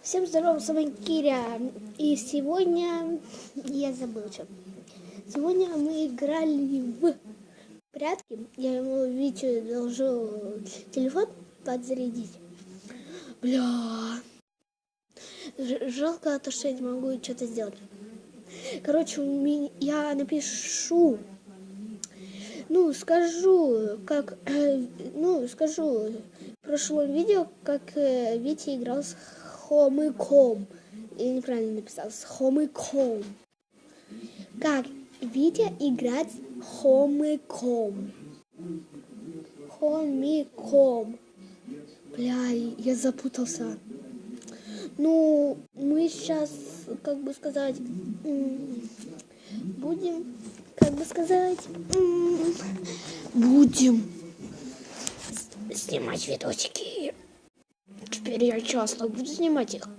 Всем здорова, с вами Киря. И сегодня я забыл что. Сегодня мы играли в прятки. Я ему Витю должен телефон подзарядить. Бля. Жалко, то, что я не могу что-то сделать. Короче, я напишу. Скажу в прошлом видео, как Витя играл с хомяком. Я неправильно написал, с хомяком. Как Витя играть с хомяком. Хомяком. Бля, я запутался. Мы сейчас, будем снимать видосики. Теперь я часто буду снимать их.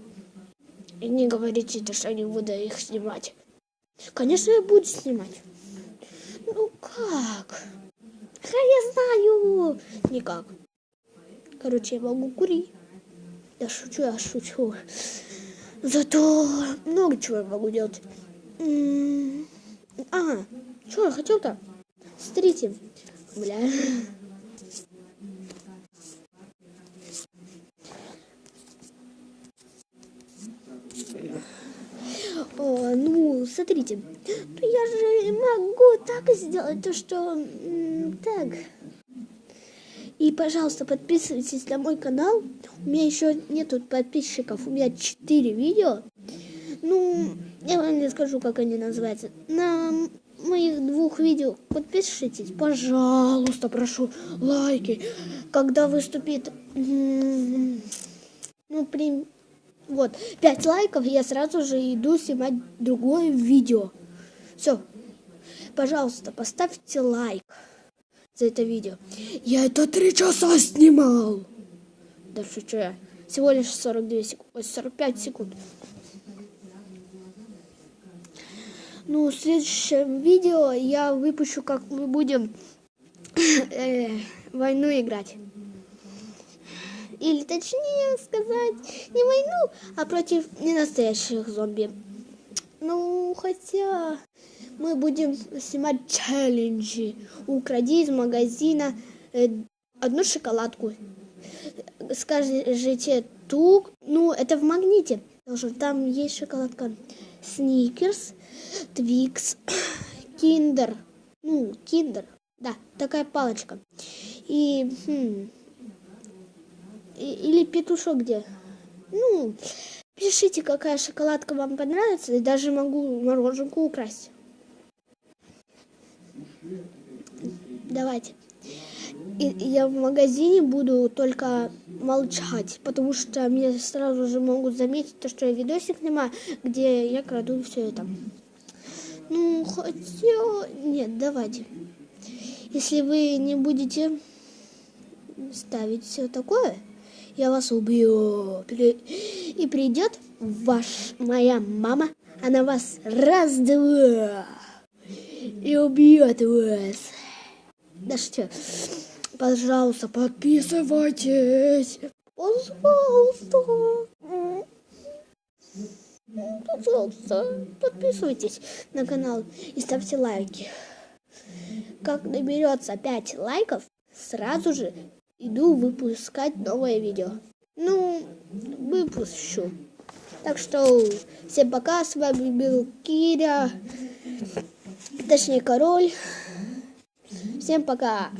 И не говорите, что не буду их снимать. Конечно, я буду снимать. Как? Я знаю. Никак. Короче, я могу курить. Я шучу. Зато много чего я могу делать. Что я хотел-то? Смотрите. Бля. Смотрите. Я же могу так сделать, то что так. И, пожалуйста, подписывайтесь на мой канал. У меня еще нету подписчиков. У меня 4 видео. Я вам не скажу, как они называются. На моих 2 видео подпишитесь, пожалуйста, прошу, лайки. Когда выступит 5 лайков, я сразу же иду снимать другое видео. Все. Пожалуйста, поставьте лайк за это видео. Я это 3 часа снимал. Да шучу я. Всего лишь 45 секунд. В следующем видео я выпущу, как мы будем войну играть. Или точнее сказать, не войну, а против ненастоящих зомби. Хотя мы будем снимать челленджи. Укради из магазина 1 шоколадку. Скажите это в магните. Там есть шоколадка Сникерс, Твикс, Киндер. Киндер. Да, такая палочка. Или петушок где. Пишите, какая шоколадка вам понравится, и даже могу мороженку украсть. Давайте. И я в магазине буду только молчать, потому что мне сразу же могут заметить, что я видосик снимаю, где я краду все это. Нет, давайте. Если вы не будете ставить все такое, я вас убью. И придет моя мама, она вас раз-два и убьет вас. Да что? Пожалуйста, подписывайтесь. Пожалуйста, подписывайтесь на канал и ставьте лайки. Как наберется 5 лайков, сразу же иду выпускать новое видео. Выпущу. Так что всем пока, с вами был Киря, точнее Король. Всем пока.